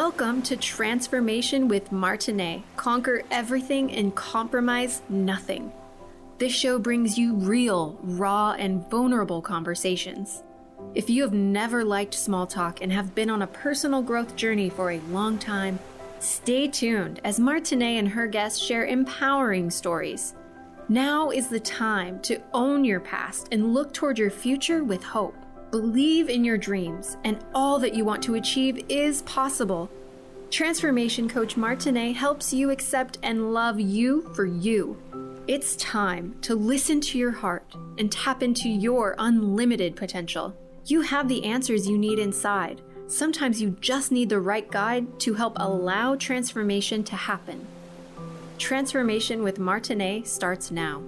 Welcome to Transformation with Martine. Conquer everything and compromise nothing. This show brings you real, raw, and vulnerable conversations. If you have never liked small talk and have been on a personal growth journey for a long time, stay tuned as Martine and her guests share empowering stories. Now is the time to own your past and look toward your future with hope. Believe in your dreams, and all that you want to achieve is possible. Transformation Coach Martine helps you accept and love you for you. It's time to listen to your heart and tap into your unlimited potential. You have the answers you need inside. Sometimes you just need the right guide to help allow transformation to happen. Transformation with Martine starts now.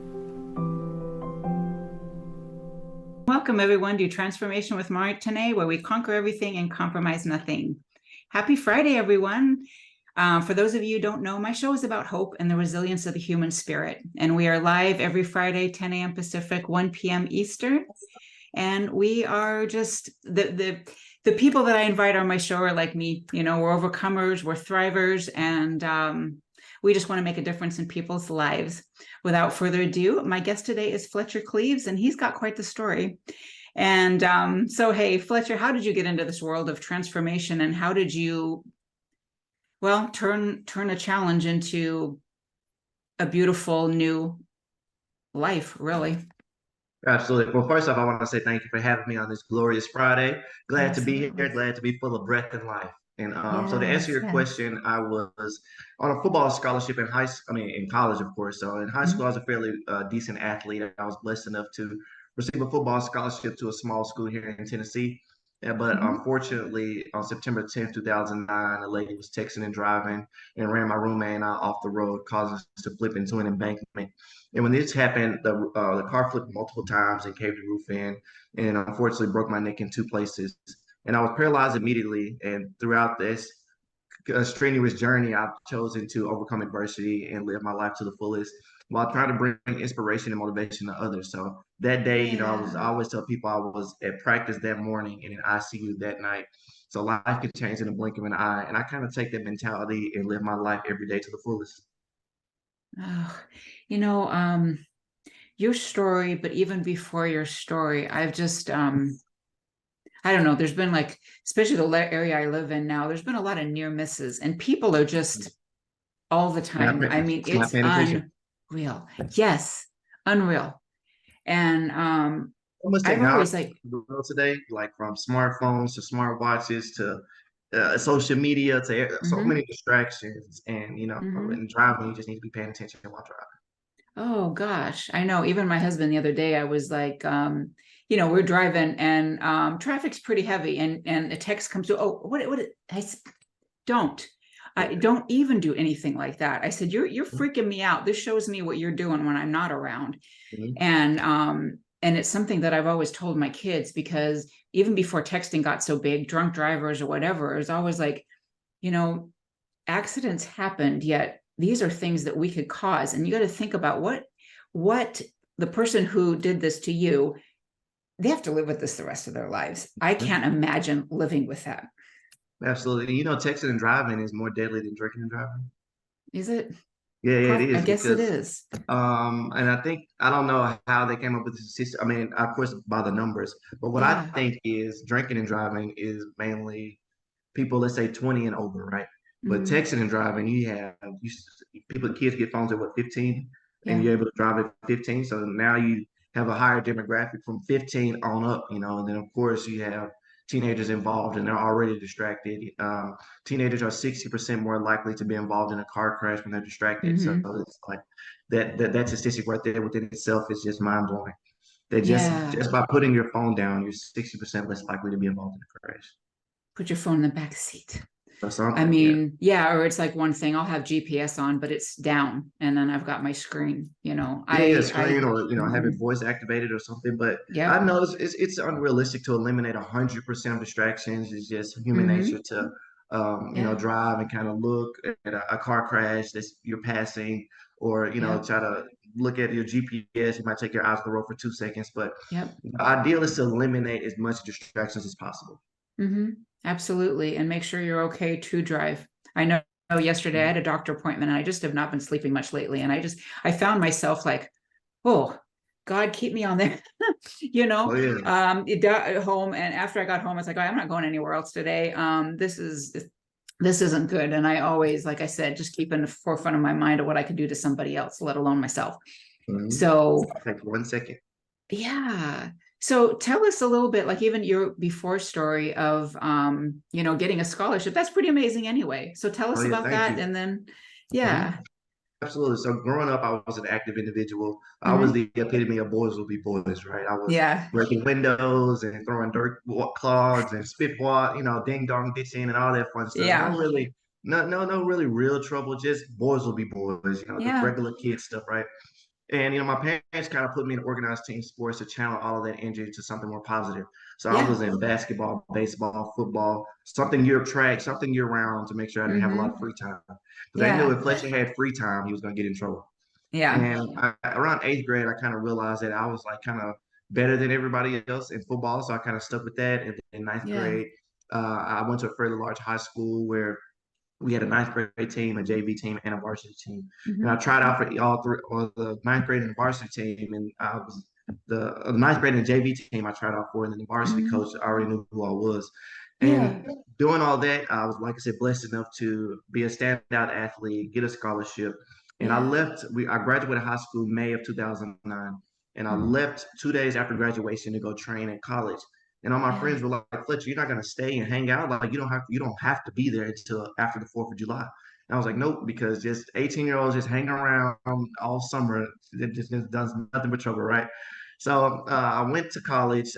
Welcome, everyone, to Transformation with Martine, where we conquer everything and compromise nothing. Happy Friday, everyone. For those of you who don't know, my show is about hope and the resilience of the human spirit. And we are live every Friday, 10 a.m. Pacific, 1 p.m. Eastern. And we are just, the people that I invite on my show are like me. You know, we're overcomers, we're thrivers, and we just want to make a difference in people's lives. Without further ado, my guest today is Fletcher Cleaves, and he's got quite the story. And so, hey, Fletcher, how did you get into this world of transformation, and how did you, well, turn a challenge into a beautiful new life, really? Absolutely. Well, first off, I want to say thank you for having me on this glorious Friday. Glad to be Absolutely. here, glad to be full of breath and life. And so to answer Yes, your yes. question, I was on a football scholarship in in college, of course. So in high school, I was a fairly decent athlete. I was blessed enough to receive a football scholarship to a small school here in Tennessee. Yeah, but Mhm. unfortunately, on September 10th, 2009, a lady was texting and driving and ran my roommate and I off the road, causing us to flip into an embankment. And when this happened, the car flipped multiple times and caved the roof in, and unfortunately broke my neck in two places. And I was paralyzed immediately. And throughout this strenuous journey, I've chosen to overcome adversity and live my life to the fullest while trying to bring inspiration and motivation to others. So that day, I Yeah. always tell people I was at practice that morning and in ICU that night. So life can change in the blink of an eye. And I kind of take that mentality and live my life every day to the fullest. Oh, you know, your story, but even before your story, I've just, I don't know, there's been like, especially the area I live in now, there's been a lot of near misses, and people are just all the Not, time. I mean, not it's paying attention. unreal. Yes, unreal. And So much I've technology always like, in the world today, like from smartphones to smartwatches to social media to so mhm, many distractions. And, mhm. in driving, you just need to be paying attention while driving. Oh gosh, I know. Even my husband the other day, I was like, we're driving and traffic's pretty heavy, and a text comes through. Oh, what? I said, don't. I Yeah. don't even do anything like that. I said, you're freaking me out. This shows me what you're doing when I'm not around. Mhm. And it's something that I've always told my kids, because even before texting got so big, drunk drivers or whatever, it was always like, you know, accidents happened, yet these are things that we could cause. And you got to think about what the person who did this to you, they have to live with this the rest of their lives. I can't imagine living with that. Absolutely. Texting and driving is more deadly than drinking and driving. Is it? Yeah, yeah, it I is guess it because is. and I don't know how they came up with this system. I mean, of course, by the numbers, but what I Yeah. think is drinking and driving is mainly people, let's say 20 and over, right? But Mm-hmm. texting and driving, kids get phones at what, 15, and Yeah. you're able to drive at 15. So now you have a higher demographic from 15 on up, and then of course you have teenagers involved and they're already distracted. Teenagers are 60% more likely to be involved in a car crash when they're distracted. So Mm-hmm. it's like that statistic right there within itself is just mind blowing. That Yeah. just by putting your phone down, you're 60% less likely to be involved in a crash Put your phone in the back seat. or I something. Yeah. mean, yeah, or it's like one thing, I'll have GPS on, but it's down, and then I've got my screen, Yeah, I, screen or have mhm. it voice activated or something. But I Yep. know it's unrealistic to eliminate 100% of distractions. It's just human nature Mm-hmm. to Yeah. drive and kind of look at a car crash that you're passing, or Yep. try to look at your GPS. You might take your eyes off the road for 2 seconds, but Yep. the ideal is to eliminate as much distractions as possible. Mm-hmm. Absolutely. And make sure you're okay to drive. I know yesterday I had a doctor appointment and I just have not been sleeping much lately. And I found myself like, oh, God, keep me on there, Oh yeah. it got at home. And after I got home, I was like, oh, I'm not going anywhere else today. This isn't good. And I always, like I said, just keep in the forefront of my mind of what I could do to somebody else, let alone myself. Mhm. So Take 1 second. yeah. So tell us a little bit, like even your before story of getting a scholarship. That's pretty amazing anyway. So tell Oh us yeah, about thank that you. and then Mhm. yeah. Absolutely. So growing up, I was an active individual. I was Hmm. the epitome of boys will be boys, right? I was Yeah. breaking windows and throwing dirt clogs and spitball, ding dong ditching and all that fun stuff. No Yeah. really, no really real trouble. Just boys will be boys, the Yeah. regular kid stuff, right? And my parents kind of put me in organized team sports to channel all of that energy to something more positive. So I Yeah. was in basketball, baseball, football, something year track, something year round to make sure I didn't have a lot of Hmm. free time. Because I knew Yeah. if Fletcher had free time, he was going to get in trouble. Yeah. And around eighth grade, I kind of realized that I was like kind of better than everybody else in football. So I kind of stuck with that. And in ninth Yeah. grade, I went to a fairly large high school where we had a ninth grade team, a JV team, and a varsity team. And I Hmm. tried out for all three, or the ninth grade and the varsity team, and I was the ninth grade and JV team I tried out for, and then the varsity Hmm. coach already knew who I was. Yeah. And doing all that, I was, like I said, blessed enough to be a standout athlete, get a scholarship. And I Yeah. left, I graduated high school May of 2009. And I Hmm. left 2 days after graduation to go train at college. And all my Yeah. friends were like, Fletcher, you're not gonna stay and hang out. Like you don't have to be there until after the 4th of July. And I was like, nope, because just 18-year-olds just hanging around all summer, it just does nothing but trouble, right? So I went to college.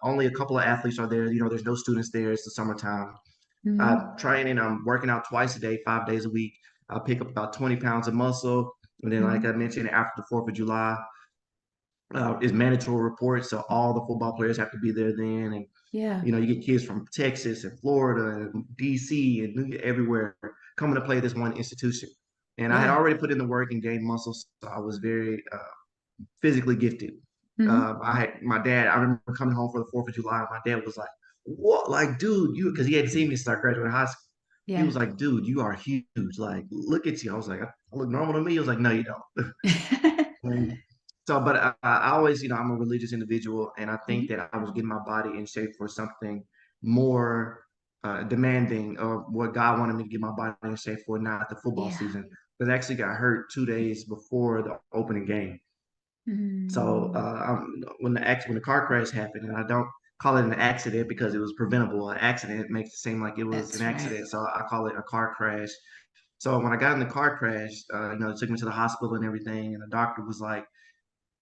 Only a couple of athletes are there. There's no students there. It's the summertime. Hmm. Training, I'm working out twice a day, 5 days a week. I pick up about 20 pounds of muscle. And then, like I Hmm. mentioned, after the 4th of July, is mandatory report. So all the football players have to be there then. And Yeah. you get kids from Texas and Florida and DC and everywhere coming to play this one institution. And I had Yeah. already put in the work and gained muscles, so I was very physically gifted. Hmm. I had my dad. I remember coming home for the 4th of July. And my dad was like, "What, like, dude, you?" Because he hadn't seen me since I graduated high school. He Yeah. was like, "Dude, you are huge. Like, look at you." I was like, "I look normal to me." He was like, "No, you don't." And so, but I always, I'm a religious individual, and I think Mhm. that I was getting my body in shape for something more demanding, or what God wanted me to get my body in shape for, not the football Yeah. season. Because I actually got hurt 2 days before the opening game. So Mm. when the car crash happened, and I don't call it an accident because it was preventable. An accident makes it seem like it was an That's right. accident, so I call it a car crash. So when I got in the car crash, they took me to the hospital and everything, and the doctor was like,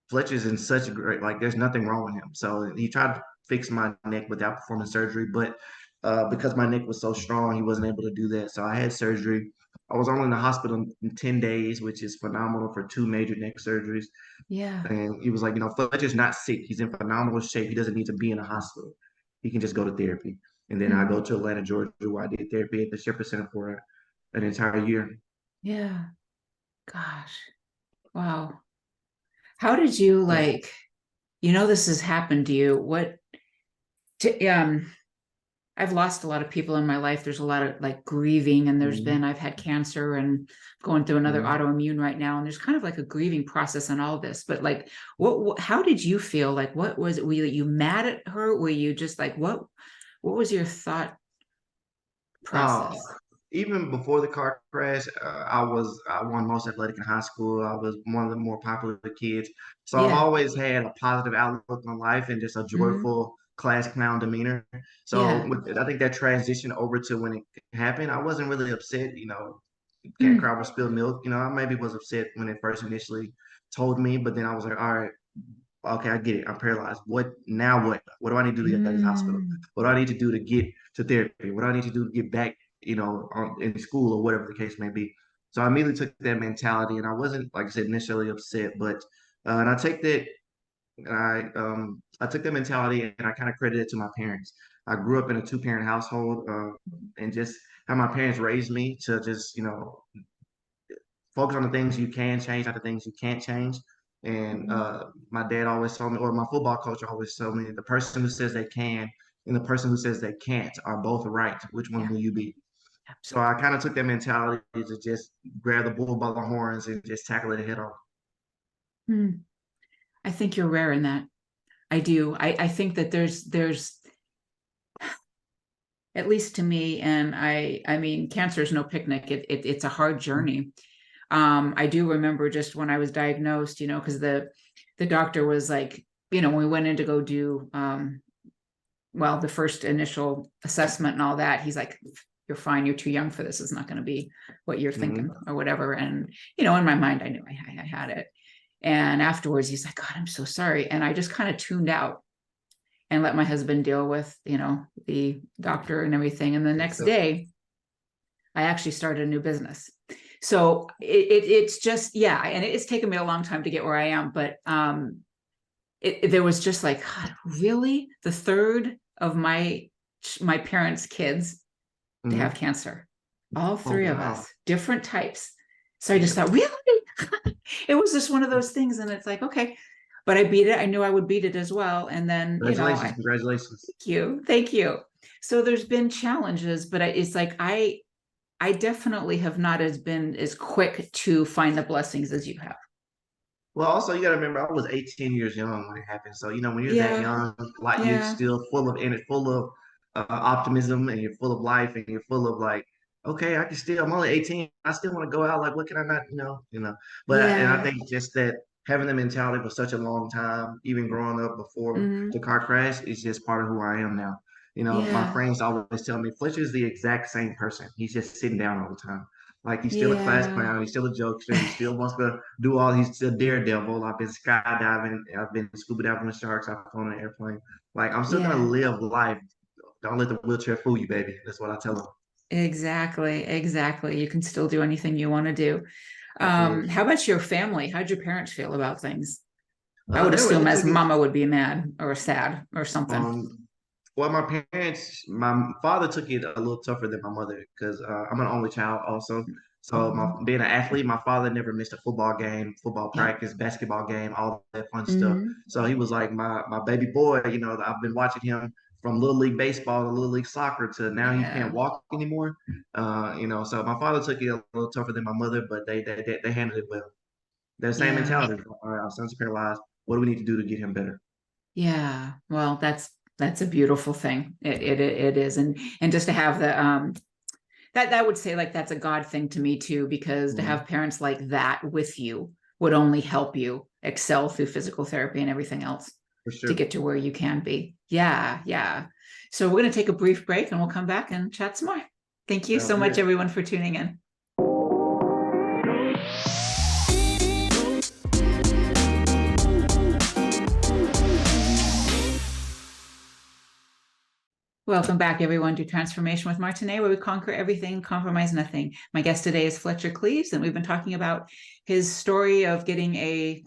Fletcher's in such a great, like, there's nothing wrong with him. So he tried to fix my neck without performing surgery, but because my neck was so strong, he wasn't able to do that. So I had surgery. I was only in the hospital in 10 days, which is phenomenal for two major neck surgeries. Yeah. And he was like, Fletcher's not sick. He's in phenomenal shape. He doesn't need to be in a hospital. He can just go to therapy. And then I go Mhm. to Atlanta, Georgia, where I did therapy at the Shepherd Center for an entire year. Yeah. Gosh. Wow. How did you this has happened to you? To, I've lost a lot of people in my life. There's a lot of like grieving, and Mhm. I've had cancer and going through another Mhm. autoimmune right now. And there's kind of like a grieving process on all this. But like, how did you feel? Like, what was it? Were you mad at her? Were you just like, what was your thought Uh, process? Even before the car crash, I won most athletic in high school. I was one of the more popular kids. So I've Yeah. always had a positive outlook on life and just a Hmm. joyful class clown demeanor. So Yeah. I think that transition over to when it happened, I wasn't really upset. Can't cry Mm. over spilled milk. I maybe was upset when it first initially told me, but then I was like, all right, okay, I get it. I'm paralyzed. What now? What do I need to do to get out of this hospital? Mm. What do I need to do to get to therapy? What do I need to do to get back, in school or whatever the case may be? So I immediately took that mentality, and I wasn't, like I said, initially upset, but and I take that, and I took that mentality and I kind of credited it to my parents. I grew up in a two-parent household, and just how my parents raised me to just focus on the things you can change, not the things you can't change. And Mhm. my dad always told me, or my football coach always told me, the person who says they can and the person who says they can't are both right. Which one Yeah, will you be? So absolutely. I kind of took that mentality to just grab the bull by the horns and just tackle it head on. Hmm. I think you're rare in that. I do. I think that there's at least to me, and I mean, cancer is no picnic. It's a hard journey. I do remember just when I was diagnosed, because the doctor was like, when we went in to go do well, the first initial assessment and all that, he's like, you're fine, you're too young for this. It's not going to be what you're thinking Mm-hmm. or whatever. And in my mind, I knew I had it. And afterwards, he's like, God, I'm so sorry. And I just kind of tuned out and let my husband deal with, the doctor and everything. And the next day, I actually started a new business. So it's just, yeah. And it's taken me a long time to get where I am, but there was just like, God, really? The third of my parents' kids to have Mm-hmm. cancer. All Oh three of wow. us, different types. So I just Yeah. thought, really? It was just one of those things. And it's like, okay, but I beat it. I knew I would beat it as well. And then, Congratulations. Congratulations. thank you. Thank you. So there's been challenges, but it's like, I definitely have not been as quick to find the blessings as you have. Well, also you got to remember, I was 18 years young when it happened. So when you're that Yeah. young, like you're Yeah. still full of optimism, and you're full of life, and you're full of like, okay, I can still. I'm only 18. I still want to go out. Like, what can I not? But and I Yeah. think just that having the mentality for such a long time, even growing up before Mm-hmm. the car crash, is just part of who I am now. My Yeah. friends always tell me Fletcher is the exact same person. He's just sitting down all the time. Like he's still a class Yeah. clown. He's still a jokester. He still wants to do all. He's still daredevil. I've been skydiving. I've been scuba diving with sharks. I've flown an airplane. Like I'm still gonna Yeah. live life. Don't let the wheelchair fool you, baby. That's what I tell them. Exactly. Exactly. You can still do anything you want to do. Absolutely. How about your family? How'd your parents feel about things? I would They assume as took it. mama would be mad or sad or something. Well, my father took it a little tougher than my mother because I'm an only child also. So Oh, being an athlete, my father never missed a football game, football yep. practice, basketball game, all that fun stuff. Hmm. So he was like my baby boy. I've been watching him from little league baseball to little league soccer to now he can't Yeah. walk anymore. So my father took it a little tougher than my mother, but they handled it well. Their same Yeah. mentality. All right, our son's paralyzed. What do we need to do to get him better? Yeah. Well, that's a beautiful thing. It is. And just to have the that would say like that's a God thing to me too, because to Mhm. have parents like that with you would only help you excel through physical therapy and everything else For to sure. get to where you can be. Yeah, yeah. So we're going to take a brief break and we'll come back and chat some more. Thank you Sounds so much, good. everyone, for tuning in. Welcome back, everyone, to Transformation with Martine, where we conquer everything, compromise nothing. My guest today is Fletcher Cleaves, and we've been talking about his story of getting a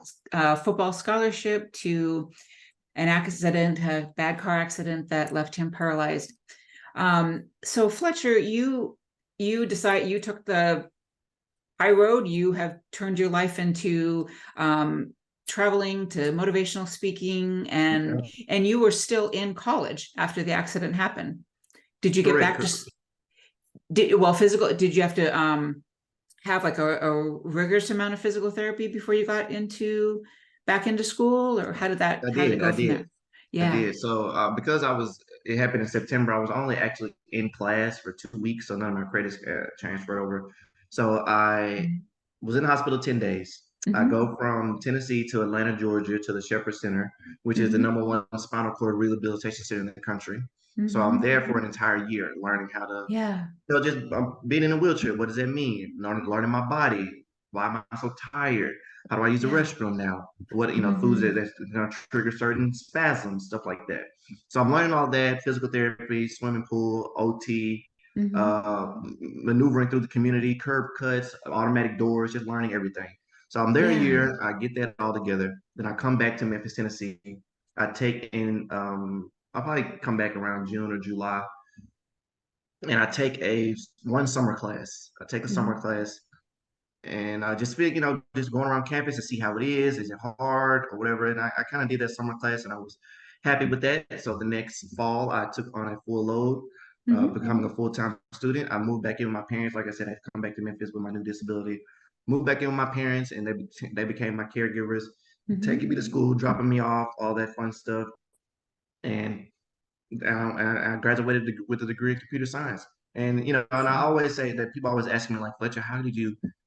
football scholarship to an accident, a bad car accident that left him paralyzed. So, Fletcher, you took the high road. You have turned your life into traveling to motivational speaking, and Yeah. you were still in college after the accident happened. Did you get Correct. back to physical? Did you have to have like a rigorous amount of physical therapy before you got into back into school, or I how did it did. go I from did. there? I Yeah. did. So because it happened in September. I was only actually in class for 2 weeks, so none of my credits transferred over. So I was in the hospital 10 days. I Mm-hmm. go from Tennessee to Atlanta, Georgia, to the Shepherd Center, which is the Mm-hmm. number one spinal cord rehabilitation center in the country. So I'm Mm-hmm. there for an entire year, learning how to Yeah. just being in a wheelchair. What does that mean? Learning my body. Why am I so tired? How do I use the Yeah. restroom now? What foods Mm-hmm. that's gonna trigger certain spasms, stuff like that. So I'm learning all that: physical therapy, swimming pool, OT, Mm-hmm. uh, maneuvering through the community, curb cuts, automatic doors, just learning everything. So I'm there a Yeah. year. I get that all together. Then I come back to Memphis, Tennessee. I take in. I'll probably come back around June or July and I take a one summer class. I take a summer Mm-hmm. class and I just feel, just going around campus to see how it is. Is it hard or whatever? And I kind of did that summer class and I was happy with that. So the next fall, I took on a full load, becoming a full-time student. I moved back in with my parents. Like I said, I had to come back to Memphis with my new disability. Moved back in with my parents, and they became my caregivers, taking me to school, dropping me off, all that fun stuff. And I graduated with a degree in computer science. And and I always say that people always ask me like, Fletcher,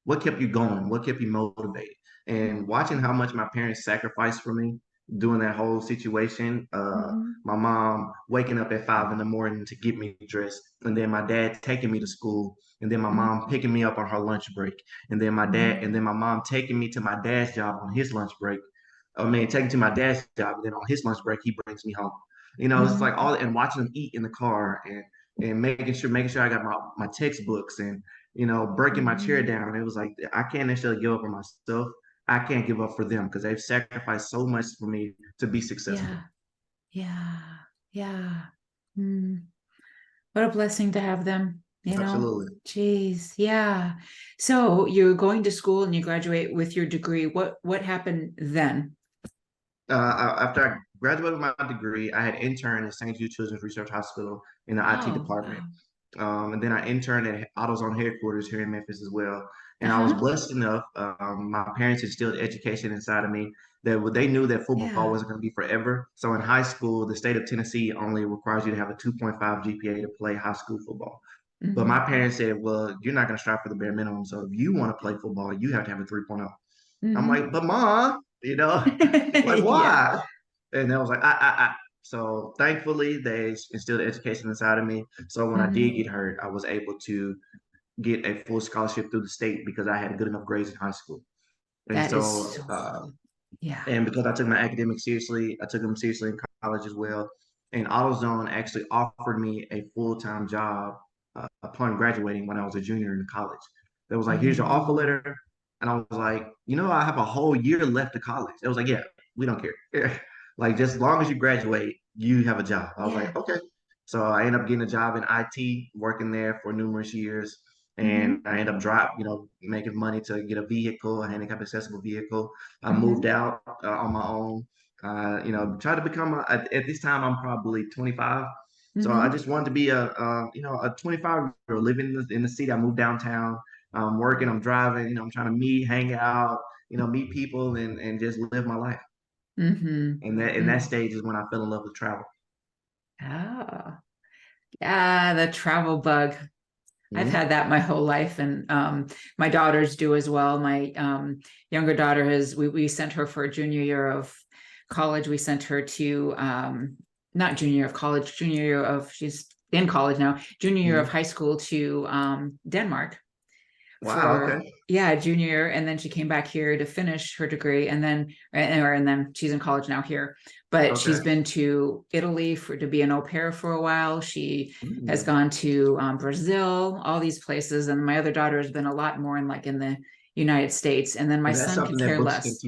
what kept you going? What kept you motivated? And watching how much my parents sacrificed for me during that whole situation, my mom waking up at 5 in the morning to get me dressed, and then my dad taking me to school, and then my mom picking me up on her lunch break, and then my mom taking me to my dad's job on his lunch break. I mean, taking to my dad's job, and then on his lunch break, he brings me home. It's like all and watching them eat in the car and making sure I got my textbooks and breaking my chair down. It was like I can't necessarily give up on myself. I can't give up for them because they've sacrificed so much for me to be successful. Yeah. What a blessing to have them, Absolutely. Geez, yeah. So you're going to school and you graduate with your degree. What happened then? After I graduated with my degree, I had interned at St. Jude Children's Research Hospital in the IT department. And then I interned at AutoZone headquarters here in Memphis as well. And I was blessed enough. My parents instilled education inside of me that they knew that football wasn't going to be forever. So in high school, the state of Tennessee only requires you to have a 2.5 GPA to play high school football. But my parents said, well, you're not going to strive for the bare minimum. So if you want to play football, you have to have a 3.0. I'm like, but mom, like why? And I was like, So thankfully, they instilled education inside of me. So when I did get hurt, I was able to get a full scholarship through the state because I had good enough grades in high school. And That is so, and because I took my academics seriously, I took them seriously in college as well. And AutoZone actually offered me a full-time job upon graduating when I was a junior in college. It was like, here's your offer letter. And I was like, I have a whole year left of college. It was like, yeah, we don't care. Like, just as long as you graduate, you have a job. I was like, okay. So I ended up getting a job in IT, working there for numerous years. And I ended up making money to get a vehicle, a handicap accessible vehicle. I moved out on my own. Tried to become at this time I'm probably 25. So I just wanted to be a 25-year-old living in the city. I moved downtown. I'm working, I'm driving, I'm trying to hang out, meet people and just live my life. And that stage is when I fell in love with travel. Oh, yeah, the travel bug. I've had that my whole life, and my daughters do as well. My younger daughter we sent her for a junior year of college. We sent her to not junior year of college, junior year of she's in college now, junior year of high school to Denmark. Wow. Okay. Yeah, junior year, and then she came back here to finish her degree, and then she's in college now here. But she's been to Italy to be an au pair for a while. She has gone to Brazil, all these places, and my other daughter has been a lot more in the United States. And then my son could care less.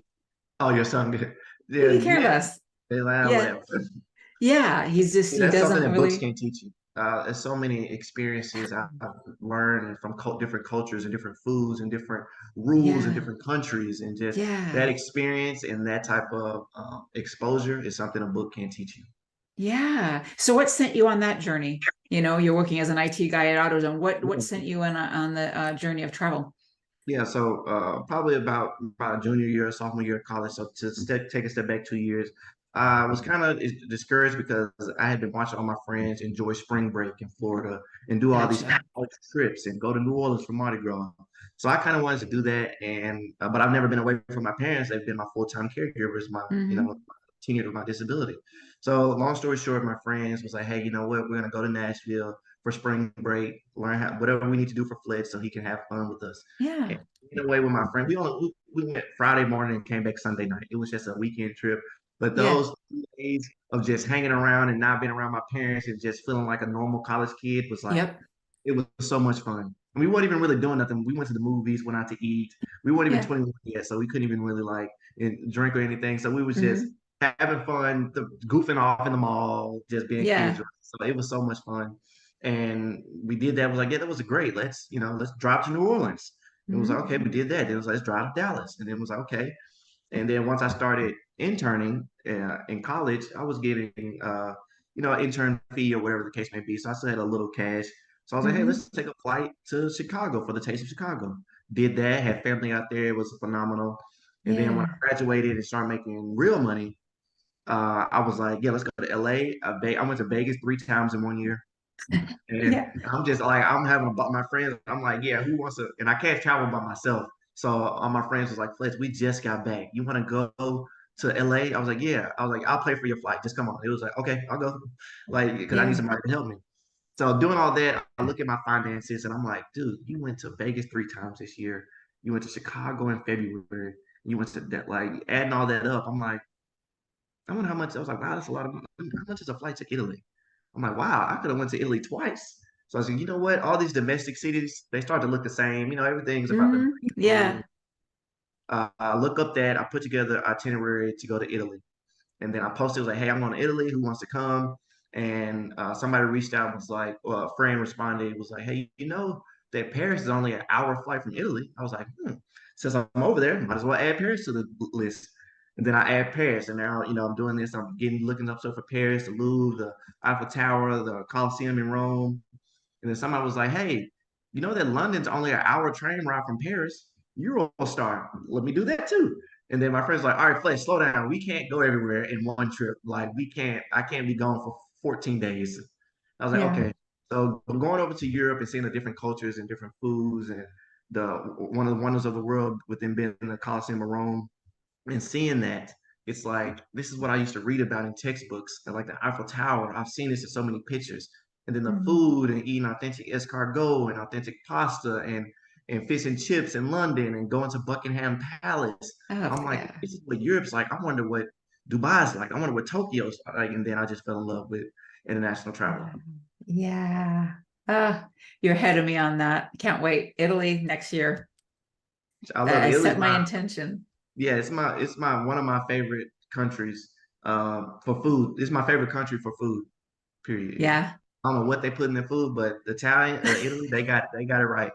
Oh, your son did. Yeah, he care less. Yeah, he doesn't that really. Books can teach you. There's so many experiences I've learned from different cultures and different foods and different rules in different countries, and just that experience and that type of exposure is something a book can't teach you. Yeah. So what sent you on that journey? You're working as an IT guy at AutoZone. What sent you on the journey of travel? Yeah, so probably about junior year, sophomore year of college. So to take a step back 2 years, I was kind of discouraged because I had been watching all my friends enjoy spring break in Florida and do all these college trips and go to New Orleans for Mardi Gras. So I kind of wanted to do that, and but I've never been away from my parents. They've been my full-time caregivers, my tenure of my disability. So long story short, my friends was like, hey, you know what? We're gonna go to Nashville for spring break, learn whatever we need to do for Fletch so he can have fun with us. Yeah. And get away with my friend. We went Friday morning and came back Sunday night. It was just a weekend trip. But those 2 days of just hanging around and not being around my parents and just feeling like a normal college kid was like, it was so much fun. And we weren't even really doing nothing. We went to the movies, went out to eat. We weren't even 21 yet, so we couldn't even really drink or anything. So we was just having fun, goofing off in the mall, just being kids. So it was so much fun. And we did that. I was like, yeah, that was great. Let's drive to New Orleans. It was like, okay, we did that. Then it was like, let's drive to Dallas. And it was like, okay. And then once I started interning in college, I was getting an intern fee or whatever the case may be. So I still had a little cash. So I was like, hey, Hmm. let's take a flight to Chicago for the Taste of Chicago. Did that, had family out there. It was phenomenal. And then when Yeah. I graduated and started making real money, I was like, yeah, let's go to LA. I went to Vegas 3 times in 1 year. And Yeah. I'm just like, I'm having about my friends. I'm like, yeah, who wants to? And I can't travel by myself. So all my friends was like, Fletch, we just got back. You want to go to LA? I was like, yeah. I was like, I'll pay for your flight. Just come on. It was like, okay, I'll go. Like, because I need Yeah. somebody to help me. So doing all that, I look at my finances and I'm like, dude, you went to Vegas 3 times this year. You went to Chicago in February. You went to that, like adding all that up. I'm like, I wonder how much. I was like, wow, that's a lot of money. How much is a flight to Italy? I'm like, wow, I could have went to Italy twice. So I said, you know what? All these domestic cities, they start to look the same. Everything's about the Hmm. Yeah. I look up that I put together itinerary to go to Italy, and then I posted was like, hey, I'm going to Italy. Who wants to come? And somebody reached out and was like, well, a friend responded was like, hey, that Paris is only an hour flight from Italy. I was like, since I'm over there, might as well add Paris to the list. And then I add Paris, and now I'm doing this. I'm looking up stuff for Paris, the Louvre, the Eiffel Tower, the Colosseum in Rome. And then somebody was like, hey, you know that London's only an hour train ride from Paris? Eurostar. Let me do that too. And then my friend's like, all right, Fletch, slow down. We can't go everywhere in one trip. Like I can't be gone for 14 days. I was like, Yeah. okay. So I'm going over to Europe and seeing the different cultures and different foods and the one of the wonders of the world within being in the Colosseum of Rome and seeing that. It's like this is what I used to read about in textbooks, and like the Eiffel Tower. I've seen this in so many pictures, and then the Mhm. food and eating authentic escargot and authentic pasta and fish and chips in London and going to Buckingham Palace. Oh, I'm like, yeah. this is what Europe's like. I wonder what Dubai's like. I wonder what Tokyo's like. And then I just fell in love with international travel. Yeah. Yeah. You're ahead of me on that. Can't wait. Italy next year. I love it. I Italy's set my my intention. yeah, it's my one of my favorite countries for food. It's my favorite country for food. Period. Yeah. I don't know what they put in their food, but Italy, they got it right.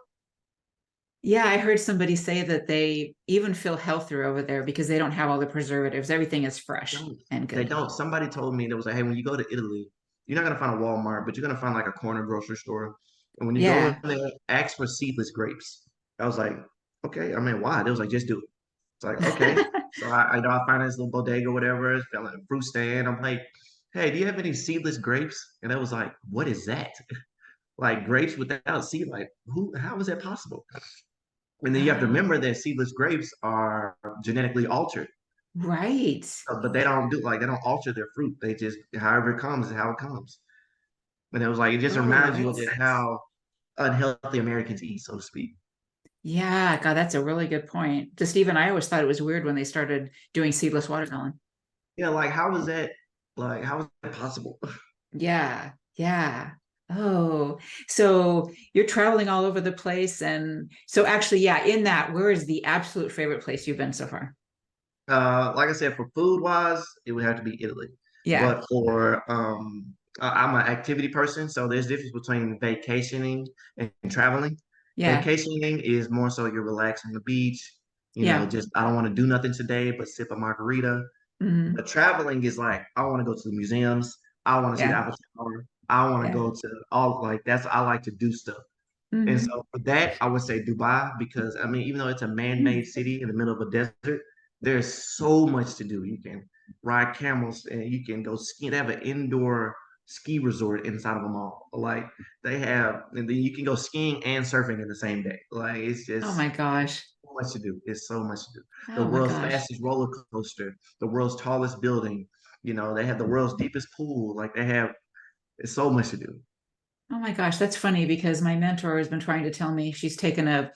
Yeah, I heard somebody say that they even feel healthier over there because they don't have all the preservatives. Everything is fresh Don't. and They good. don't. Somebody told me that was like, hey, when you go to Italy, you're not gonna find a Walmart, but you're gonna find like a corner grocery store. And when you go in Yeah. there, ask for seedless grapes. I was like, okay. I mean, why? They was like, just do it. It's like, okay. So I find this little bodega, or whatever, it's got like a fruit stand. I'm like, hey, do you have any seedless grapes? And I was like, what is that? Like grapes without seed? Like, how is that possible? And then you have to Oh, remember that seedless grapes are genetically altered. right. But they don't alter their fruit. They just however it comes is how it comes. And it was like it just Oh, reminds you of that's just how unhealthy Americans eat, so to speak. yeah, God, that's a really good point. Just even I always thought it was weird when they started doing seedless watermelon. Yeah, like how is that how is that possible? Yeah, yeah. Oh, so you're traveling all over the place. And so actually, yeah, in that, where is the absolute favorite place you've been so far? Like I said, for food wise, it would have to be Italy. Yeah, But for I'm an activity person, so there's difference between vacationing and traveling. yeah, Vacationing is more so you're relaxing on the beach, yeah. just I don't want to do nothing today but sip a margarita. Hmm. But traveling is like I want to go to the museums, I want to see the Yeah, Eiffel Tower, I want to yeah. go to all like that's I like to do stuff. And Hmm. so for that, I would say Dubai because I mean, even though it's a man-made city in the middle of a desert, there's so much to do. You can ride camels and you can go ski. They have an indoor ski resort inside of a mall. Like they have, and then you can go skiing and surfing in the same day. Like it's Oh just my gosh. so much to do. It's so much to do. The Oh my world's gosh. fastest roller coaster, the world's tallest building. They have the world's deepest pool. Like they have, it's so much to do. Oh my gosh, that's funny because my mentor has been trying to tell me she's taken a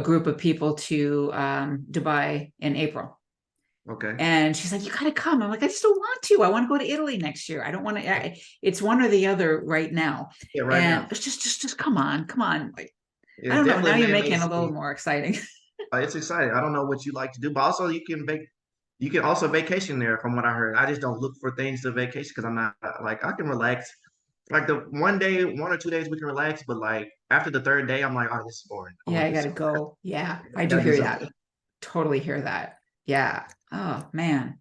group of people to Dubai in April. Okay. And she's like, you gotta come. I'm like, I just don't want to. I want to go to Italy next year. I don't want to. It's one or the other right now. Yeah, right And now. it's just come on, come on. Like, I It's don't know. definitely Now a you're man-made making it a little city. more exciting. It's exciting. I don't know what you like to do, but also you can also vacation there from what I heard. I just don't look for things to vacation because I'm not like I can relax. Like the 1 day, 1 or 2 days we can relax, but like after the third day, I'm like, oh, this is boring. I Yeah, want I to do gotta something. go. Yeah, I I do gotta do hear that. something. Totally hear that. Yeah. Oh man.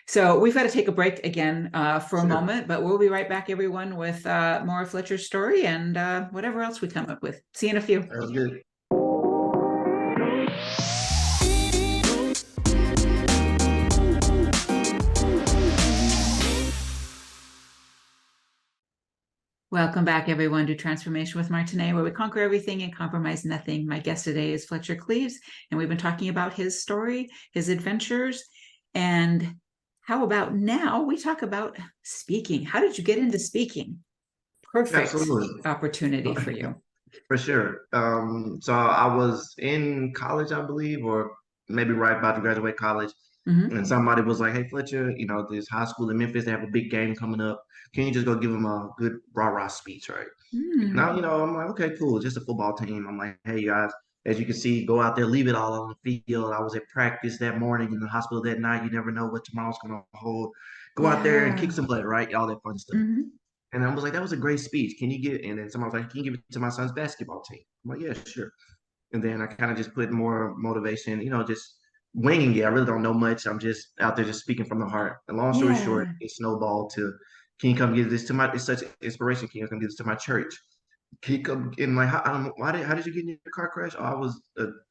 So we've got to take a break again for a Sure. moment, but we'll be right back, everyone, with more of Fletcher's story and whatever else we come up with. See you in a few. That was good. Welcome back, everyone, to Transformation with Martine, where we conquer everything and compromise nothing. My guest today is Fletcher Cleaves, and we've been talking about his story, his adventures, and how about now we talk about speaking. How did you get into speaking? Perfect Absolutely. opportunity for you. For sure. So I was in college, I believe, or maybe right about to graduate college. Mhm. And somebody was like, "Hey, Fletcher, this high school in Memphis, they have a big game coming up. Can you just go give them a good rah-rah speech, right?" Now, I'm like, "Okay, cool. It's just a football team." I'm like, "Hey, guys, as you can see, go out there, leave it all on the field. I was at practice that morning, in the hospital that night. You never know what tomorrow's going to hold. Go out there and Yeah. kick some butt, right? All that fun stuff." Mhm. And I was like, "That was a great speech. Can you get?" And then someone was like, "Can you give it to my son's basketball team?" I'm like, "Yeah, sure." And then I kind of just put more motivation, just winging it. I really don't know much. I'm just out there just speaking from the heart. And long story short, Yeah. it snowballed to, "Can you come give this to my?" It's such inspiration. "Can you come give this to my church?" "Can you come?" And like, I don't know, how did you get in your car crash? "Oh, I was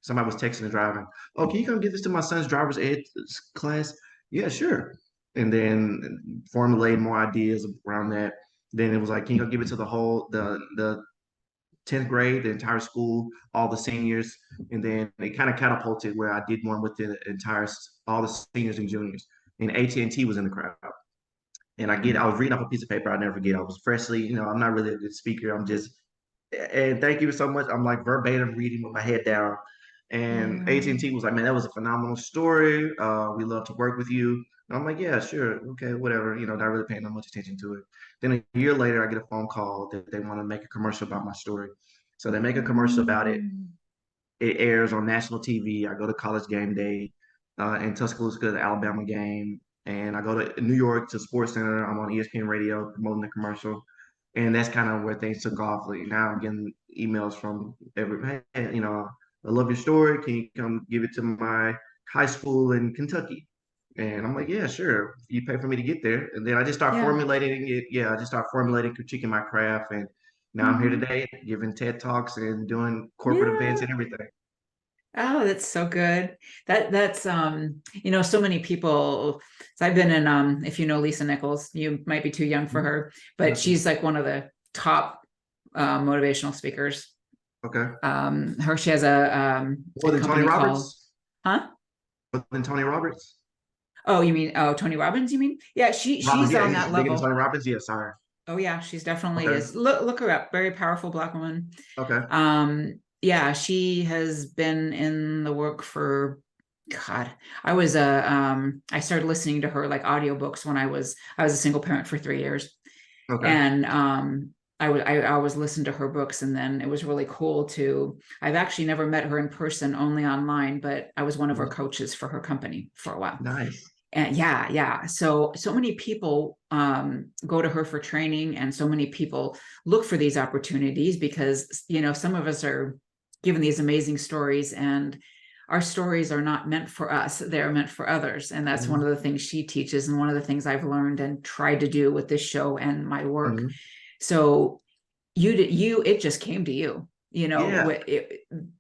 somebody was texting and driving." "Oh, can you come give this to my son's driver's ed class?" "Yeah, sure." And then formulate more ideas around that. Then it was like, "Can you go give it to the 10th grade, the entire school, all the seniors?" And then it kind of catapulted where I did one with the entire all the seniors and juniors. And AT&T was in the crowd. And I was reading off a piece of paper I never forget. I was freshly, I'm not really a good speaker. I'm just, and thank you so much. I'm like verbatim reading with my head down. And Yeah. AT&T was like, "Man, that was a phenomenal story. We love to work with you." And I'm like, "Yeah, sure. Okay, whatever." Not really paying that much attention to it. Then a year later, I get a phone call that they want to make a commercial about my story. So they make a commercial about it. Mm. It airs on national TV. I go to college game day in Tuscaloosa, the Alabama game. And I go to New York to Sports Center. I'm on ESPN radio promoting the commercial. And that's kind of where things took off. Like now I'm getting emails from "Hey, I love your story. Can you come give it to my high school in Kentucky?" And I'm like, "Yeah, sure. You pay for me to get there." And then I just start Yeah. formulating it. Yeah, I just start formulating, critiquing my craft. And now I'm here Mhm. today giving TED Talks and doing corporate events Yeah. and everything. Oh, that's so good. That's so many people. So I've been in if you know Lisa Nichols, you might be too young for her, but Nothing. she's like one of the top motivational speakers. Okay. She has a More than Tony company called, Roberts? huh? More than Tony Roberts? Oh, you mean Tony Robbins, you mean? Yeah, Robbins, she's yeah, on he's that bigger than level. Tony Robbins. Yeah, sorry. Oh yeah, she's definitely Okay. is. Look her up. Very powerful Black woman. Okay. Yeah, she has been in the work for God. I started listening to her like audiobooks when I was a single parent for 3 years. Okay. And I always listened to her books, and then it was really cool to I've actually never met her in person, only online, but I was one of her coaches for her company for a while. Nice. And yeah. So many people go to her for training, and so many people look for these opportunities because some of us are given these amazing stories, and our stories are not meant for us; they're meant for others. And that's one of the things she teaches, and one of the things I've learned and tried to do with this show and my work. Mhm. So it just came to you, Yeah.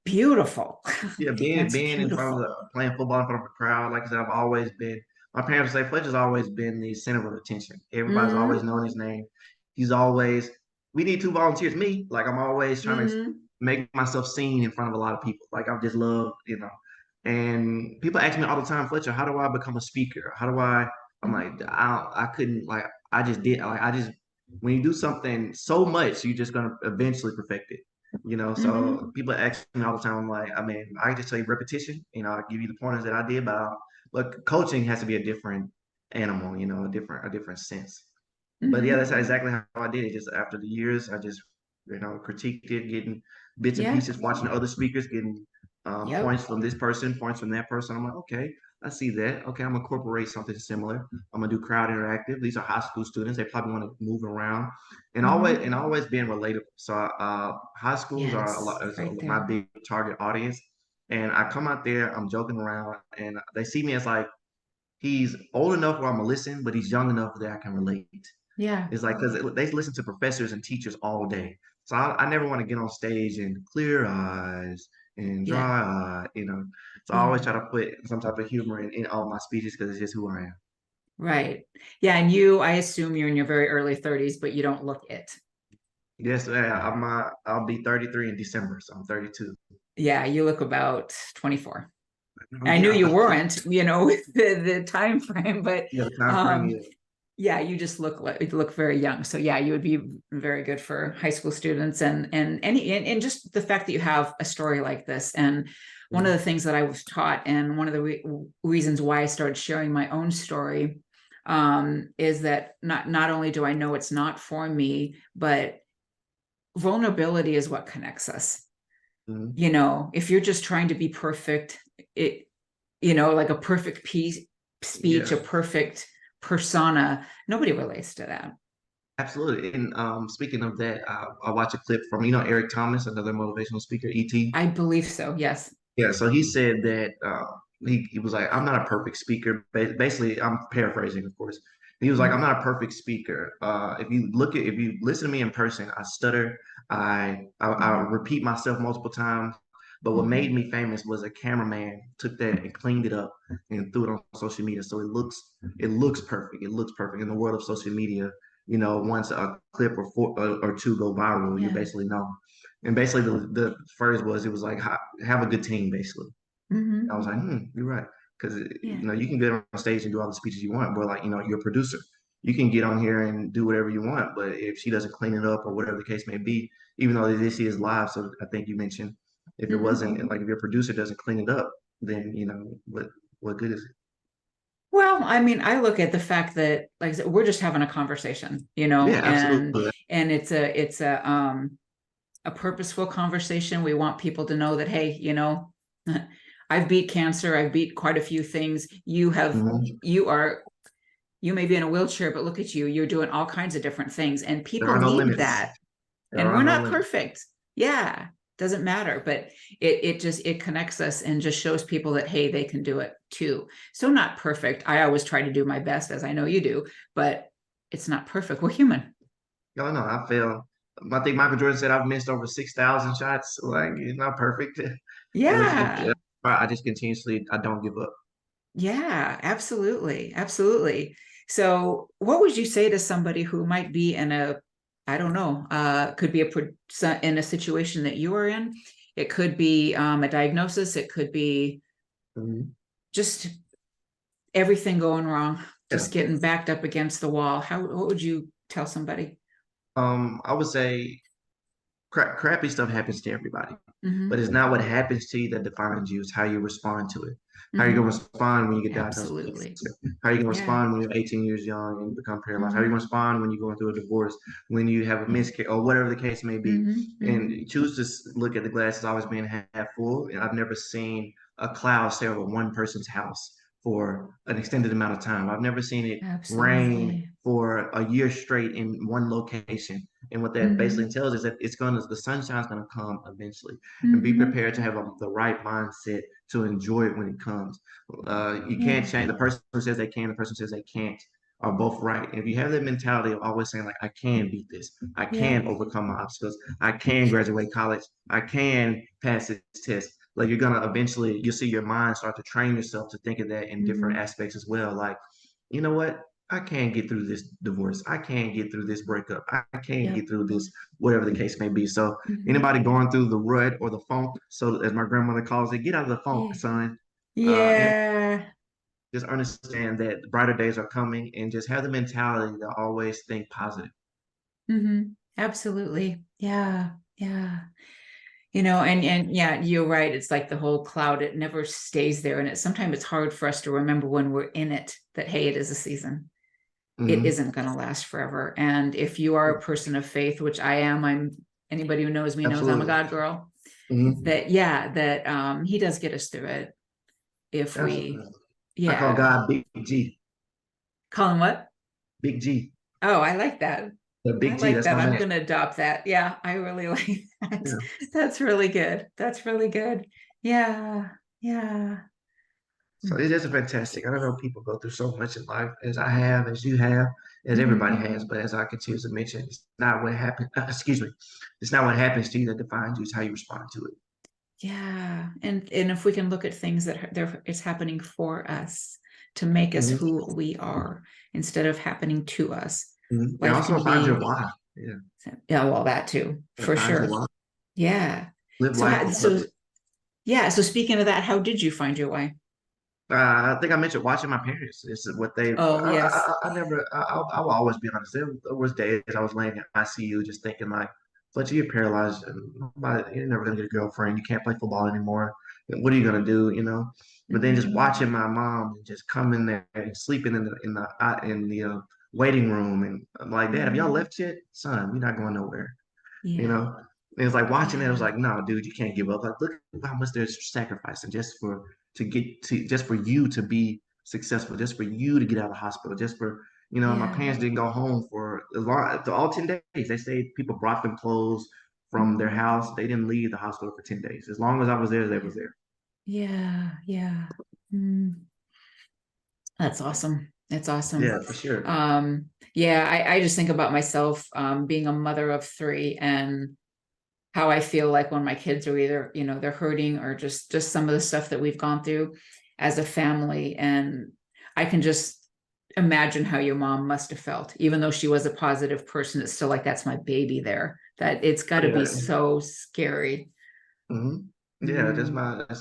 beautiful. Yeah, being That's being in front of beautiful. playing football in front of a crowd, like I said, I've always been. My parents say Fletcher's always been the center of attention. Everybody's always Hmm. known his name. He's always. We need two volunteers. Me, like I'm always trying to Hmm. make myself seen in front of a lot of people. Like I just love. And people ask me all the time, "Fletcher, how do I become a speaker? How do I?" I'm like, I couldn't. Like I just did. Like I just when you do something so much, you're just gonna eventually perfect it. Hmm. So people ask me all the time, like, I mean, I just tell you repetition, I give you the pointers that I did, but coaching has to be a different animal, a different sense. But yeah, Hmm. that's exactly how I did it. Just after the years, I just, critiqued it, getting bits and Yeah. pieces, watching other speakers, getting Yep. points from this person, points from that person. I'm like, okay, I see that. Okay, I'm gonna incorporate something similar. I'm gonna do crowd interactive. These are high school students. They probably want to move around, and always Hmm. and always being relatable. So high schools are a lot Yes. is Right my there. big target audience, and I come out there, I'm joking around, and they see me as like he's old enough where I'm gonna listen, but he's young enough that I can relate. Yeah. It's like because they listen to professors and teachers all day, so I never want to get on stage and clear eyes and Yeah. dry eye, you know. So I always Yeah. try to put some type of humor in all my speeches because it's just who I am. Right. Yeah. And you, I assume you're in your very early 30s, but you don't look it. Yes, I'll be 33 in December, so I'm 32. Yeah, you look about 24. Oh, I knew yeah, you weren't, with the time frame, but yeah, the time frame, um, yeah. yeah, you just look very young. So yeah, you would be very good for high school students and just the fact that you have a story like this. And one of the things that I was taught, and one of the reasons why I started sharing my own story, is that not only do I know it's not for me, but vulnerability is what connects us. Mhm. If you're just trying to be perfect, it, like a perfect speech, Yeah, a perfect persona, nobody relates to that. absolutely. And speaking of that, I watched a clip from Eric Thomas, another motivational speaker, ET. I believe so. Yes. Yeah, so he said that he was like, I'm not a perfect speaker. Basically, I'm paraphrasing, of course. He was like, I'm not a perfect speaker. If you listen to me in person, I stutter, I repeat myself multiple times. But what made me famous was a cameraman took that and cleaned it up and threw it on social media. So it looks perfect. It looks perfect in the world of social media. Once a clip or two go viral, you Yeah. basically know. And basically, the phrase was, it was like, have a good team, basically. I was like, you're right. Because, Yeah. you can get on stage and do all the speeches you want, but like, you're a producer. You can get on here and do whatever you want, but if she doesn't clean it up or whatever the case may be, even though this is live, so I think you mentioned, if it wasn't like, if your producer doesn't clean it up, then, what good is it? Well, I mean, I look at the fact that, like I said, we're just having a conversation, Yeah, and absolutely. it's a purposeful conversation. We want people to know that, hey, I've beat cancer, I've beat quite a few things. Mhm. You may be in a wheelchair, but look at you, you're doing all kinds of different things, and There people are no need limits. that. There And are we're no not limits. perfect. Yeah, doesn't matter, but it connects us and just shows people that, hey, they can do it too. So not perfect. I always try to do my best, as I know you do, but it's not perfect. We're human. No, no, I feel. I think Michael Jordan said I've missed over 6,000 shots. Like, it's not perfect. Yeah. I just continuously, I don't give up. Yeah, absolutely. Absolutely. So what would you say to somebody who might be in I don't know, could be in a situation that you are in? It could be a diagnosis. It could be Mhm. just everything going wrong, Yeah. just getting backed up against the wall. What would you tell somebody? I would say crappy stuff happens to everybody, but Mm-hmm. it's not what happens to you that defines you. It's how you respond to it. How you Mm-hmm. gonna respond when you get diagnosed with Absolutely. cancer? How you gonna Yeah. respond when you're 18 years young and you become paralyzed? How you Mm-hmm. gonna respond when you're going through a divorce? When you have a Yeah. miscarriage or whatever the case may be? Mm-hmm. Mm-hmm. And choose to look at the glass as always being half full. And I've never seen a cloud sail over one person's house for an extended amount of time. I've never seen it rain Absolutely. for a year straight in one location. And what that basically Mm-hmm. entails is that the sunshine's gonna come eventually, and be Mm-hmm. prepared to have the right mindset to enjoy it when it comes. You can't Yeah. change the person who says they can, the person who says they can't are both right. And if you have that mentality of always saying like, I can beat this, I Yeah. can overcome my obstacles, I can graduate college, I can pass this test. Like you'll see your mind start to train yourself to think of that in different Mm-hmm. aspects as well. Like, you know what? I can't get through this divorce. I can't get through this breakup. I can't Yep. get through this, whatever the case may be. So Mm-hmm. anybody going through the rut or the funk, so as my grandmother calls it, get out of the funk, Yeah. son. And Yeah. just understand that brighter days are coming and just have the mentality to always think positive. Mm-hmm. Absolutely. Yeah. Yeah. And yeah, you're right. It's like the whole cloud, it never stays there. And sometimes it's hard for us to remember when we're in it that, hey, it is a season. It Hmm. isn't going to last forever. And if you are a person of faith, which I am, anybody who knows me knows I'm a Absolutely. God girl, Hmm. that he does get us through it if we, Absolutely. I call yeah. God Big G. Call him what? Big G. Oh, I like that. The I Big G. like That's that. my I'm man. going to adopt that. Yeah, I really like that. Yeah. That's really good. That's really good. Yeah. Yeah. So it's just fantastic. I don't know people go through so much in life as I have, as you have, as everybody Mhm. has. But as I continue to mention, it's not what happened. Excuse me. It's not what happens to you that defines you. It's how you respond to it. Yeah, and if we can look at things that it's happening for us to make us Mm-hmm. who we are instead of happening to us, Mm-hmm. And life also can find your be, why. Yeah. yeah, well, that too, Yeah, for find your sure. why. Yeah. Live So, life with so purpose. yeah. So speaking of that, how did you find your way? I think I mentioned watching my parents. This is what they. Oh, yes. I never. I will always be honest. There was days I was laying in ICU just thinking like, Fletcher, you're paralyzed. And you're never gonna get a girlfriend. You can't play football anymore. What are you gonna do? You know. But then just Mhm. watching my mom just come in there and sleeping in the waiting room, and I'm like, Dad, have y'all Mhm. left yet? Son, we're not going nowhere. You Yeah. know. And it's like watching it, it was Yeah. like, no, dude, you can't give up. Like, look how much they're sacrificing just for to get to just for you to be successful, just for you to get out of the hospital, just for my Yeah. parents didn't go home for as long all 10 days. They say people brought them clothes from their Mhm. house. They didn't leave the hospital for 10 days. As long as I was there, they Yeah. was there. Yeah. Yeah. Mm. That's awesome. That's awesome. Yeah, for sure. Yeah, I just think about myself being a mother of three and how I feel like when my kids are either, they're hurting or just some of the stuff that we've gone through as a family. And I can just imagine how your mom must have felt, even though she was a positive person. It's still like that's my baby there. That it's got to be Yeah. so scary. hmm Yeah, Mm, that's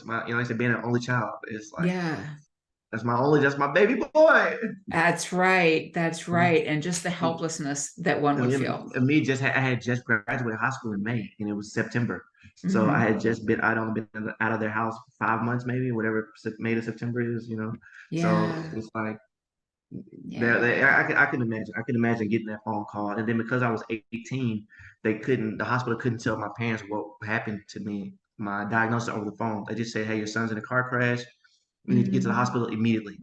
my, like I said, being an only child is like, yeah. that's my baby boy. That's right. That's Mhm. right. And just the helplessness that one would feel. And me I had just graduated high school in May, and it was September. So Hmm. I'd only been out of their house for 5 months, maybe whatever May to September is. So Yeah. it's like Yeah. I can imagine. I can imagine getting that phone call, and then because I was 18, the hospital couldn't tell my parents what happened to me, my diagnosis over the phone. They just said, "Hey, your son's in a car crash. You need to get to the Hmm. hospital immediately."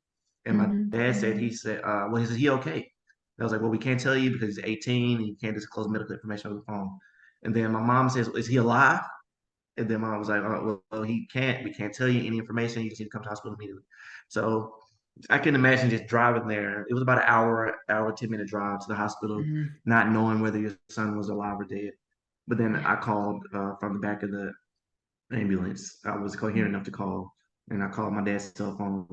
And my Hmm. dad said, well, he said, he okay? I was like, well, we can't tell you because he's 18 and you can't disclose medical information over the phone. And then my mom says, is he alive? And then mom was like, oh, well, he can't. We can't tell you any information. You just need to come to the hospital immediately. So I can imagine just driving there. It was about an hour, 10-minute drive to the hospital, Hmm. not knowing whether your son was alive or dead. But then Yeah. I called from the back of the ambulance. I was coherent enough to call, and I called my dad's cell phone,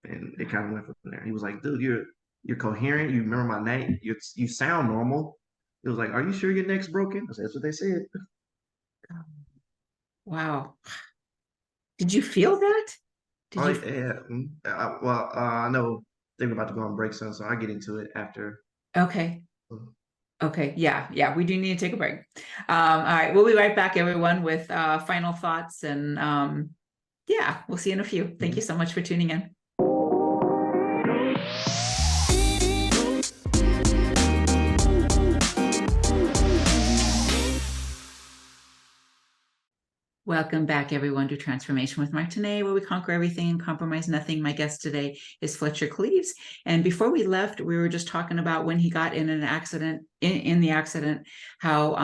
and it kind of went from there. He was like, "Dude, you're coherent. You remember my name. You sound normal." It was like, "Are you sure your neck's broken?" I said, "That's what they said." Wow. Did you feel that? Did Oh you? yeah. Well, I know they're about to go on break soon, so I get into it after. Okay. Okay. Yeah. Yeah. We do need to take a break. All right. We'll be right back, everyone, with final thoughts. And yeah, we'll see you in a few. Thank you Mhm. so much for tuning in. Welcome back, everyone, to Transformation with Martine, where we conquer everything and compromise nothing. My guest today is Fletcher Cleaves. And before we left, we were just talking about when he got in an accident, in the accident, how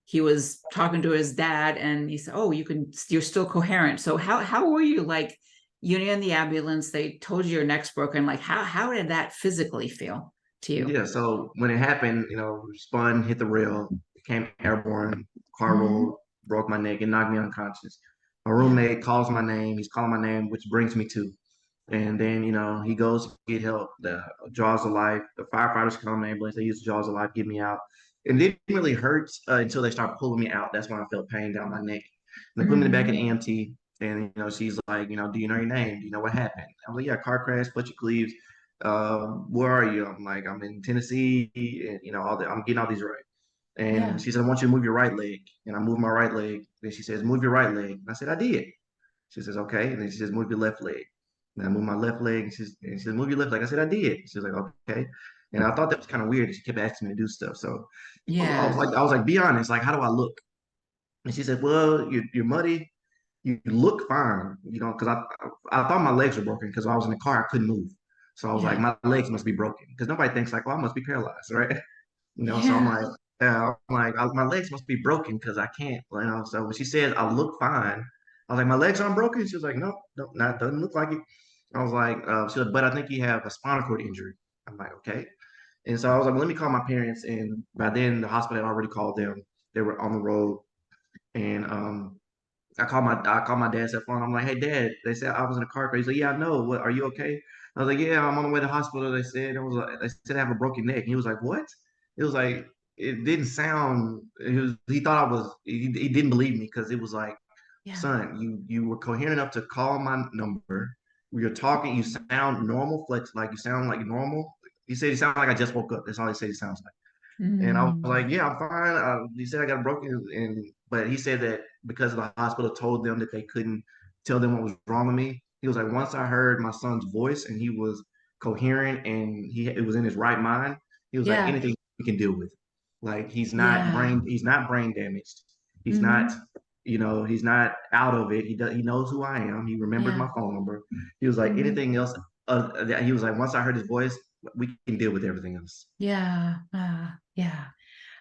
he was talking to his dad and he said, oh, you're still coherent. So how were you, like, you're in the ambulance, they told you your neck's broken. Like, how did that physically feel to you? Yeah. So when it happened, spun, hit the rail, became airborne, car Mm-hmm. rolled, broke my neck, and knocked me unconscious. My Yeah. roommate calls my name. He's calling my name, which brings me to. And then, he goes to get help. The jaws of life, the firefighters come, the ambulance, they use the jaws of life, get me out. It didn't really hurt until they start pulling me out. That's when I felt pain down my neck. And they put me in the back of Mm-hmm. the EMT. And, she's like, do you know your name? Do you know what happened? I'm like, yeah, car crash, Fletcher Cleaves. Where are you? I'm like, I'm in Tennessee. And, I'm getting all these right. And Yeah. she said, I want you to move your right leg. And I moved my right leg. Then she says, move your right leg. And I said, I did. She says, okay. And then she says, move your left leg. And I moved my left leg. And she said, move your left leg. I said, I did. She was like, okay. And I thought that was kind of weird. She kept asking me to do stuff. So Yeah. I was like, be honest. Like, how do I look? And she said, well, you're muddy. You look fine. Because I thought my legs were broken because when I was in the car, I couldn't move. So I was like, Yeah. my legs must be broken because nobody thinks like, well, I must be paralyzed, right? So I'm Yeah. like, my legs must be broken because I can't. So when she says I look fine, I was like, my legs aren't broken. She was like, no, no, not doesn't look like it. I was like, she was, but I think you have a spinal cord injury. I'm like, okay. And so I was like, well, let me call my parents. And by then the hospital had already called them. They were on the road. And I called my dad's phone. I'm like, hey dad, they said I was in a car crash. He's like, yeah, I know. What, are you okay? I was like, yeah, I'm on the way to the hospital. They said they said I have a broken neck. And he was like, what? It was like it didn't sound. He thought I was. He didn't believe me because it was like, Yeah. son, you were coherent enough to call my number. We were talking. You sound normal, Flex. Like you sound like normal. He said he sounded like I just woke up. That's all he said. He sounds like. And I was Mm. like, yeah, I'm fine. He said I got a broken, but he said that because the hospital told them that they couldn't tell them what was wrong with me. He was like, once I heard my son's voice and he was coherent and it was in his right mind, he was like, Yeah. anything we can deal with. Like Yeah. he's not brain damaged. He's not, Hmm. he's not out of it. He knows who I am. He remembers Yeah. my phone number. He was like, Hmm. anything else. He was like, once I heard his voice, we can deal with everything else. Yeah. Yeah.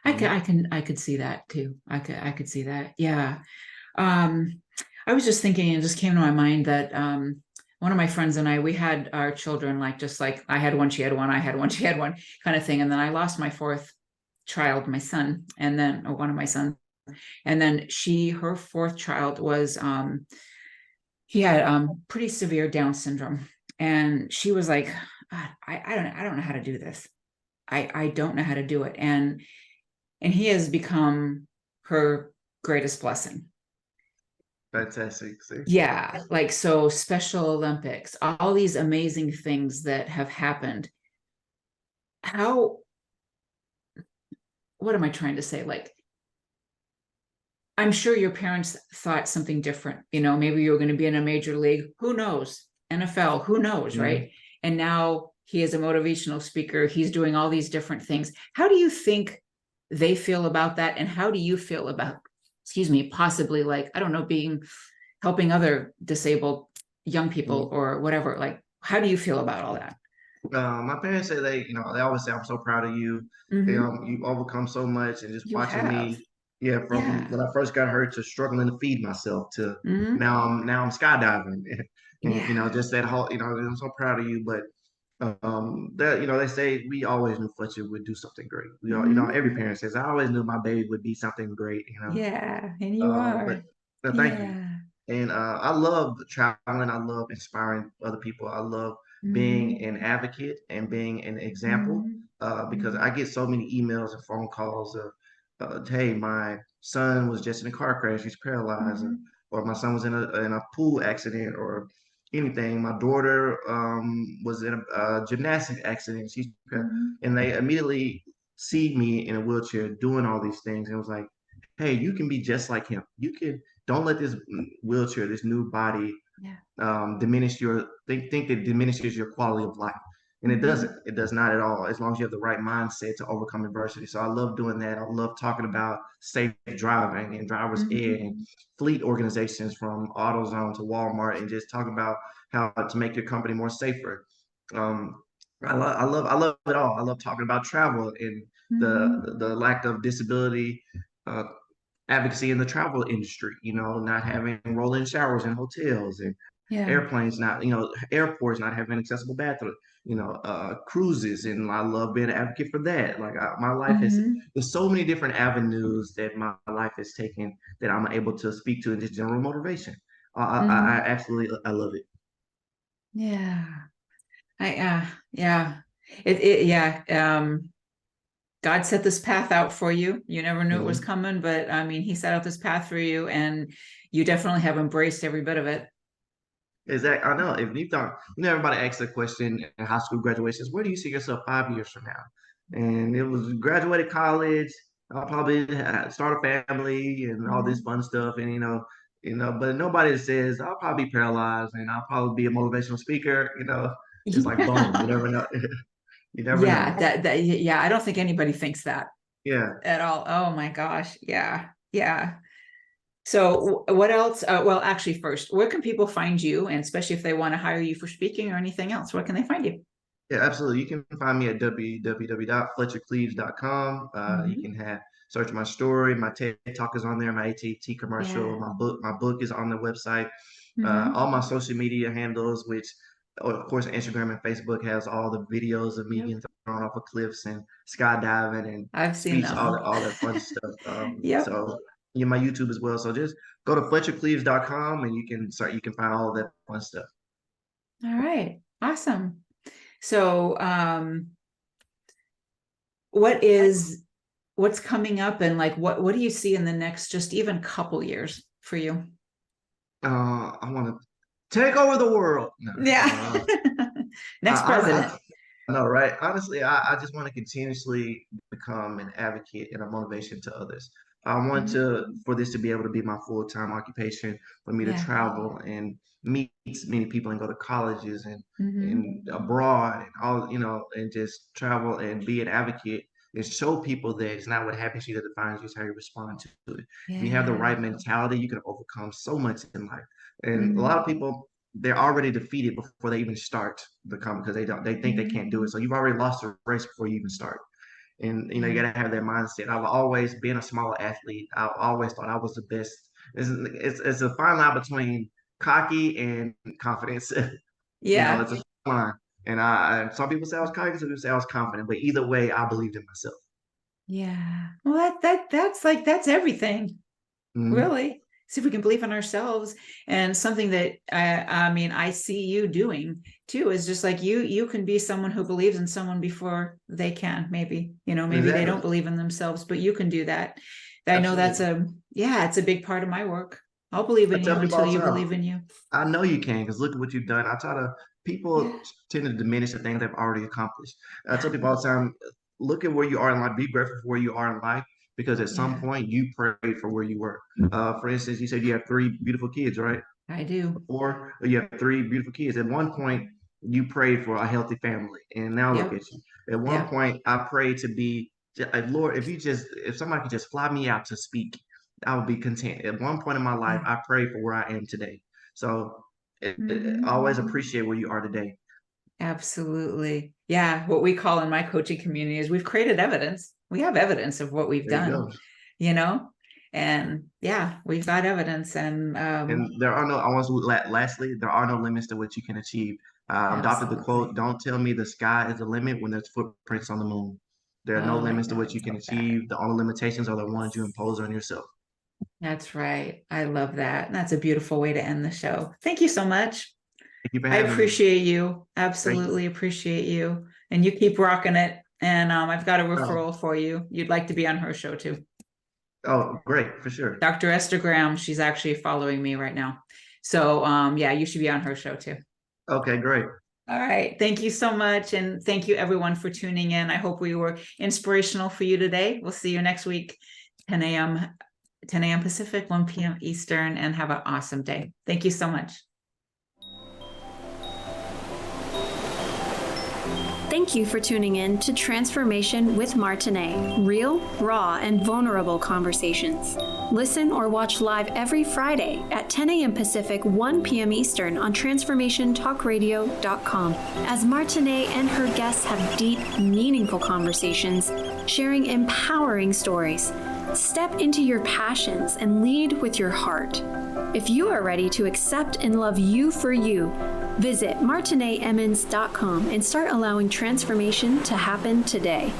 Mhm. I could see that too. I could see that. Yeah. Um, I was just thinking, and it just came to my mind that one of my friends and I, we had our children like just like I had one, she had one, I had one, she had one kind of thing. And then I lost my fourth child, my son, and then or one of my sons. And then her fourth child was he had pretty severe Down syndrome. And she was like, God, I don't know how to do this. I don't know how to do it. And he has become her greatest blessing. Fantastic. See? Yeah, like so Special Olympics, all these amazing things that have happened. How, what am I trying to say? Like, I'm sure your parents thought something different. Maybe you were going to be in a major league. Who knows? NFL, who knows, Mhm. right? And now he is a motivational speaker. He's doing all these different things. How do you think they feel about that? And how do you feel about, excuse me, possibly like, I don't know, helping other disabled young people Mhm. or whatever? Like, how do you feel about all that? My parents say they always say I'm so proud of you. Mm-hmm. You've overcome so much, and just You watching have. me, yeah, from Yeah. when I first got hurt to struggling to feed myself to Mm-hmm. now I'm skydiving, and Yeah. just that whole, I'm so proud of you. But that they say we always knew Fletcher would do something great. We all, Mm-hmm. every parent says I always knew my baby would be something great. Yeah. And you But are. thank you. Yeah. And I love traveling. I love inspiring other people. I love being Mm-hmm. an advocate and being an example Mm-hmm. because Mm-hmm. I get so many emails and phone calls of, hey, my son was just in a car crash. He's paralyzed. Mm-hmm. Or my son was in a pool accident or anything. My daughter was in a gymnastic accident. Mm-hmm. And they immediately see me in a wheelchair doing all these things. And it was like, hey, you can be just like him. You can don't let this wheelchair, this new body, Yeah. diminish your think that diminishes your quality of life. And it Mm-hmm. doesn't. It does not at all. As long as you have the right mindset to overcome adversity. So I love doing that. I love talking about safe driving and driver's ed and Mm-hmm. fleet organizations from AutoZone to Walmart and just talk about how to make your company more safer. Um, I love it all. I love talking about travel and Mm-hmm. the lack of disability uh, advocacy in the travel industry, not having rolling showers in hotels and Yeah. airplanes not, airports not having accessible bathrooms, cruises. And I love being an advocate for that. Like my life Mm-hmm. there's so many different avenues that my life has taken that I'm able to speak to in just general motivation. I Mm-hmm. absolutely, I love it. Yeah. Yeah. Yeah. God set this path out for you. You never knew it was Mhm. coming, but I mean, he set out this path for you, and you definitely have embraced every bit of it. Exactly. I know. If you thought, everybody asks the question in high school graduations, where do you see yourself 5 years from now? And it was graduated college. I'll probably start a family and all this Mhm. fun stuff. And but nobody says I'll probably be paralyzed and I'll probably be a motivational speaker. It's like boom. You Yeah. never know. You never know. Yeah, yeah, I don't think anybody thinks that Yeah. at all. Oh my gosh. Yeah. Yeah. So what else? Well, actually, first, where can people find you? And especially if they want to hire you for speaking or anything else, where can they find you? Yeah, absolutely. You can find me at www.fletchercleaves.com. You Mhm. can have search my story. My TED Talk is on there. My AT&T commercial. Yeah. My book is on the website. All my social media handles, which of course Instagram and Facebook has all the videos of me Yep. getting thrown off of cliffs and skydiving and I've seen speech, that one. all that fun stuff. Yep. So my YouTube as well. So just go to FletcherCleaves.com and you can find all of that fun stuff. All right. Awesome. So what's coming up, and like what do you see in the next just even couple years for you? I want to take over the world. No, Yeah. Next president. No, right. Honestly, I just want to continuously become an advocate and a motivation to others. I want for this to be able to be my full-time occupation, for me to travel and meet many people and go to colleges and abroad and all, and just travel and be an advocate and show people that it's not what happens to you that defines you, it's how you respond to it. If you have the right mentality, you can overcome so much in life. And a lot of people, they're already defeated before they even start the company because they think they can't do it. So you've already lost the race before you even start. And you got to have that mindset. I've always been a smaller athlete. I've always thought I was the best. It's a fine line between cocky and confidence. Yeah. It's a fine line. And some people say I was cocky, some people say I was confident. But either way, I believed in myself. Yeah. Well, that's everything, really. See if we can believe in ourselves. And something that I see you doing too is just like you can be someone who believes in someone before they can. Maybe they don't believe in themselves, but you can do that. I know that's it's a big part of my work. I'll believe in you until you believe in you. I know you can, because look at what you've done. People tend to diminish the things they've already accomplished. I tell people all the time, look at where you are in life. Be grateful for where you are in life, because at some point you prayed for where you were. For instance, you said you have 3 beautiful kids, right? I do. Or you have 3 beautiful kids. At one point, you prayed for a healthy family, and now look at you. At one point, I prayed to be, Lord, if somebody could just fly me out to speak, I would be content. At one point in my life, I prayed for where I am today. So always appreciate where you are today. Absolutely. Yeah. What we call in my coaching community is we've created evidence. We have evidence of what we've done, and we've got evidence. And there are lastly, there are no limits to what you can achieve. Adopted the quote, "Don't tell me the sky is the limit when there's footprints on the moon." There are no limits to what you can achieve. The only limitations are the ones you impose on yourself. That's right. I love that. That's a beautiful way to end the show. Thank you so much. Thank you for having me. I appreciate you. Absolutely appreciate you. And you keep rocking it. And I've got a referral for you. You'd like to be on her show too. Oh, great. For sure. Dr. Esther Graham. She's actually following me right now. So you should be on her show too. Okay, great. All right. Thank you so much. And thank you everyone for tuning in. I hope we were inspirational for you today. We'll see you next week, 10 a.m. Pacific, 1 p.m. Eastern, and have an awesome day. Thank you so much. Thank you for tuning in to Transformation with Martine, real, raw, and vulnerable conversations. Listen or watch live every Friday at 10 a.m. Pacific, 1 p.m. Eastern on TransformationTalkRadio.com as Martine and her guests have deep, meaningful conversations, sharing empowering stories. Step into your passions and lead with your heart. If you are ready to accept and love you for you, visit MartineEmmons.com and start allowing transformation to happen today.